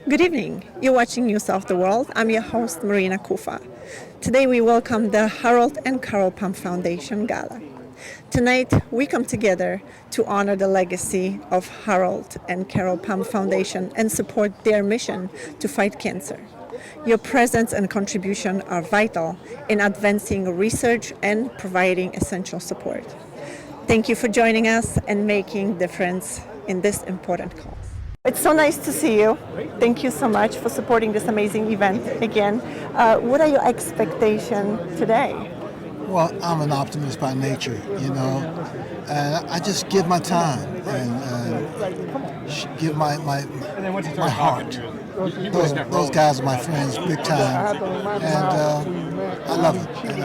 Good evening. You're watching News of the World. I'm your host, Marina Kufa. Today we welcome the Harold and Carole Pump Foundation Gala. Tonight we come together to honor the legacy of Harold and Carole Pump Foundation and support their mission to fight cancer. Your presence and contribution are vital in advancing research and providing essential support. Thank you for joining us and making difference in this important cause. It's so nice to see you. Thank you so much for supporting this amazing event again. What are your expectations today? Well, I'm an optimist by nature, and I just give my time and give my heart. Those guys are my friends, big time, and I love it. And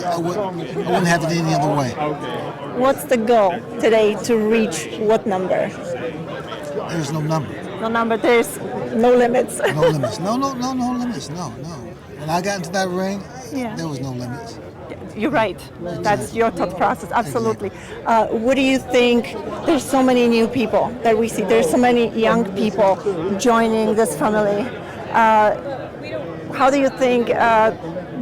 I wouldn't have it any other way. What's the goal today to reach what number? There's no number. No number, there's no limits. No limits. No limits. No. When I got into that ring, there was no limits. You're right. That's your thought process. Absolutely. What do you think? There's so many new people that we see. There's so many young people joining this family. How do you think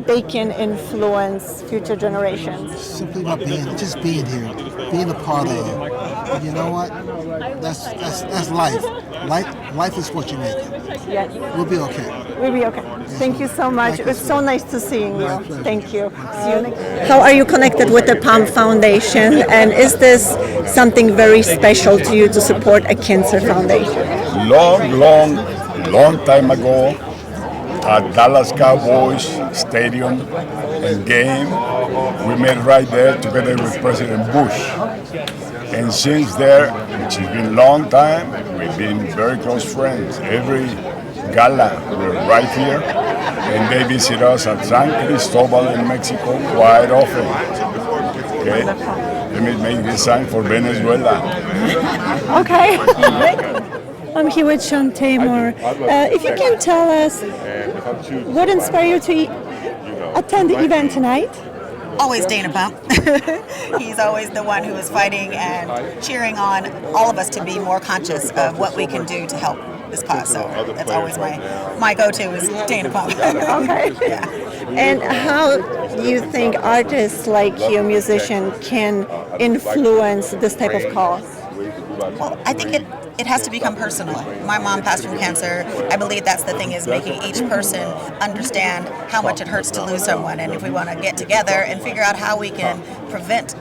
they can influence future generations? Simply by being here, being a part of it. And you know what? That's life. Life is what you make it. Yes. We'll be okay. We'll be okay. Thank you so much. Thank It was you. so nice to seeing you. Thank you. See you next. How are you connected with the Pump Foundation? And is this something very special to you to support a cancer foundation? Long time ago at Dallas Cowboys Stadium and game, we met right there together with President Bush. And since there, which has been a long time, we've been very close friends. Every gala, we're right here, and they visit us at San Cristobal in Mexico quite often. Okay, let me make this sign for Venezuela. Okay. I'm here with Sean Taymor. If you can tell us what inspired you to attend the event tonight? Always Dana Pump. He's always the one who is fighting and cheering on all of us to be more conscious of what we can do to help this cause. So that's always my go-to is Dana Pump. Okay. Yeah. And how do you think artists like you, musicians, can influence this type of cause? Well, I think it has to become personal. My mom passed from cancer. I believe that's the thing, is making each person understand how much it hurts to lose someone. And if we want to get together and figure out how we can prevent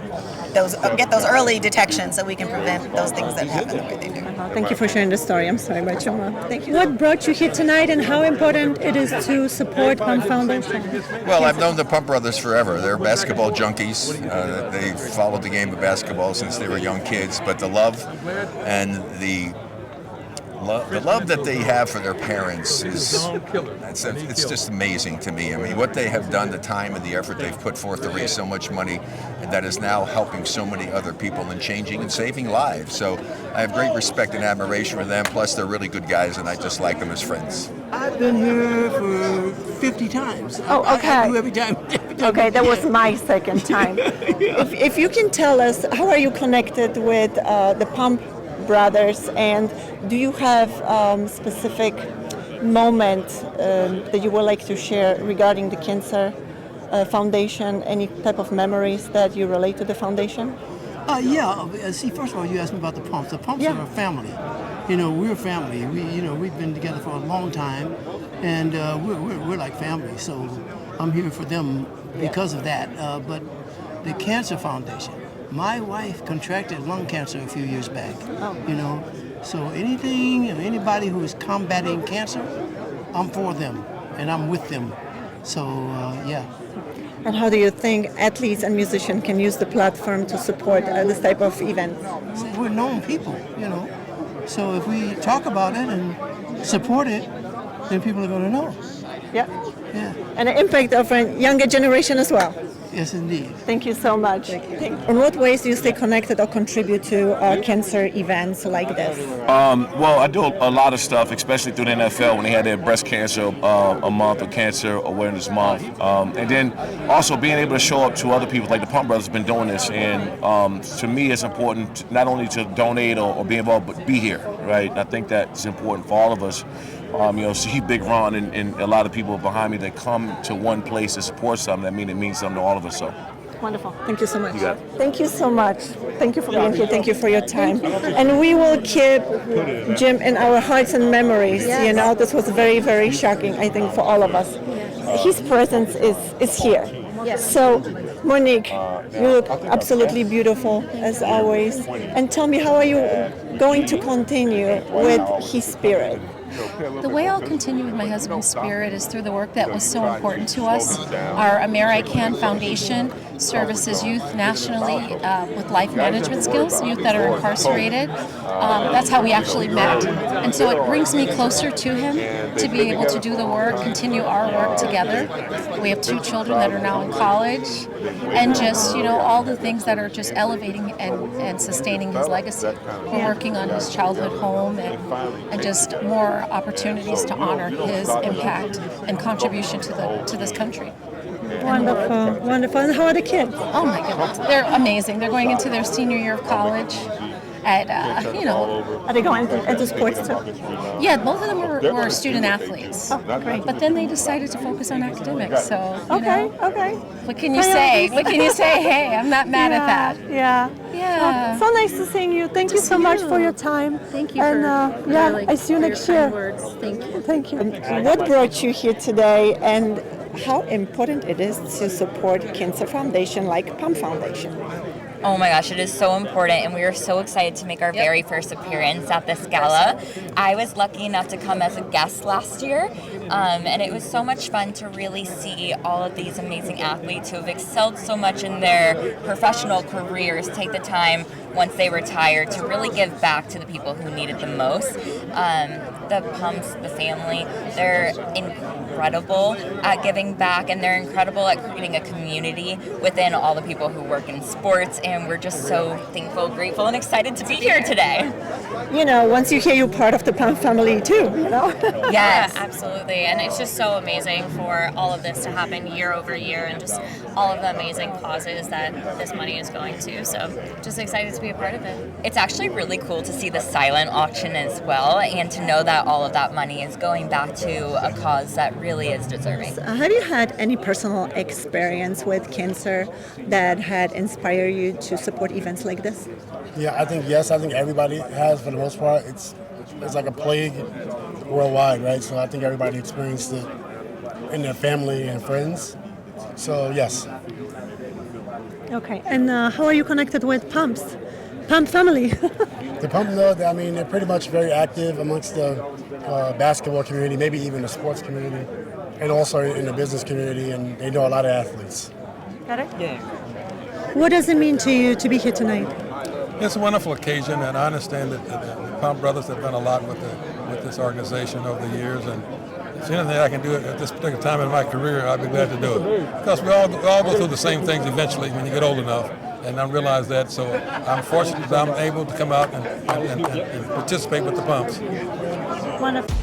get those early detections so we can prevent those things that happen the way they do. Thank you for sharing the story. I'm sorry about your mom. Thank you. What brought you here tonight and how important it is to support Pump Foundation? Well, I've known the Pump Brothers forever. They're basketball junkies. They followed the game of basketball since they were young kids. But the love and the love that they have for their parents it's just amazing to me. I mean, what they have done, the time and the effort they've put forth to raise so much money, and that is now helping so many other people and changing and saving lives. So I have great respect and admiration for them. Plus, they're really good guys, and I just like them as friends. I've been here for 50 times. Oh, okay. I do every time. Okay, that was my second time. If you can tell us, how are you connected with the Pump Brothers, and do you have specific moment that you would like to share regarding the Cancer Foundation? Any type of memories that you relate to the foundation? See, first of all, you asked me about the Pumps. The Pumps are a family. We're a family. We've been together for a long time, and we're like family. So I'm here for them because of that. But the Cancer Foundation. My wife contracted lung cancer a few years back. So anybody who is combating cancer, I'm for them and I'm with them. So And how do you think athletes and musicians can use the platform to support this type of events? We're known people, So if we talk about it and support it, then people are going to know. Yeah. Yeah. And the impact of a younger generation as well. Yes, indeed. Thank you so much. In what ways do you stay connected or contribute to cancer events like this? Well, I do a lot of stuff, especially through the NFL when they had their breast cancer a month or cancer awareness month. And then also being able to show up to other people, like the Pump Brothers have been doing this. And to me, it's important not only to donate or be involved, but be here, right? I think that's important for all of us See Big Ron and a lot of people behind me that come to one place to support something, it means something to all of us. So. Wonderful. Thank you so much. You got it. Thank you so much. Thank you for being here. Thank you for your time. And we will keep Jim in our hearts and memories. You know, this was very, very shocking, I think, for all of us. His presence is here. So, Monique, you look absolutely beautiful as always. And tell me, how are you going to continue with his spirit? The way I'll continue with my husband's spirit is through the work that was so important to us. Our AmeriCan Foundation services youth nationally with life management skills, youth that are incarcerated. That's how we actually met. And so it brings me closer to him to be able to do the work, continue our work together. We have 2 children that are now in college, and just, all the things that are just elevating and sustaining his legacy. We're working on his childhood home and just more opportunities to honor his impact and contribution to this country. Wonderful, wonderful. And how are the kids? Oh my goodness, they're amazing. They're going into their senior year of college. At Are they going into sports too? Yeah, both of them were student athletes. Oh, great. But then they decided to focus on academics. So Okay. what can you say? What can you say? Hey, I'm not mad at that. Yeah. Yeah. So nice to seeing you. Thank you so much for your time. Thank you And I see you next year. words. Thank you. Thank you. What brought you here today, and how important it is to support cancer foundation like Pump Foundation? Oh my gosh, it is so important, and we are so excited to make our very first appearance at this gala. I was lucky enough to come as a guest last year, and it was so much fun to really see all of these amazing athletes who have excelled so much in their professional careers take the time once they retire to really give back to the people who need it the most. The Pumps, the family, they're incredible at giving back, and they're incredible at creating a community within all the people who work in sports, and we're just so thankful, grateful, and excited to be here today. Once you hear you're part of the Pump family too, Yes. Yeah, absolutely. And it's just so amazing for all of this to happen year over year, and just all of the amazing causes that this money is going to. So just excited to be a part of it. It's actually really cool to see the silent auction as well, and to know that all of that money is going back to a cause that really is deserving. have you had any personal experience with cancer that had inspired you to support events like this? Yeah, I think yes. I think everybody has, for the most part. It's like a plague worldwide, right? So I think everybody experienced it in their family and friends. So yes. Okay. And how are you connected with Pump family? The Pump, they're pretty much very active amongst the basketball community, maybe even the sports community, and also in the business community, and they know a lot of athletes. Got it? Yeah. What does it mean to you to be here tonight? It's a wonderful occasion, and I understand that the Pump brothers have done a lot with this organization over the years, and if there's anything I can do at this particular time in my career, I'd be glad to do it. Because we all go through the same things eventually when you get old enough, and I realize that, so I'm fortunate that I'm able to come out and participate with the Pumps. Wonderful.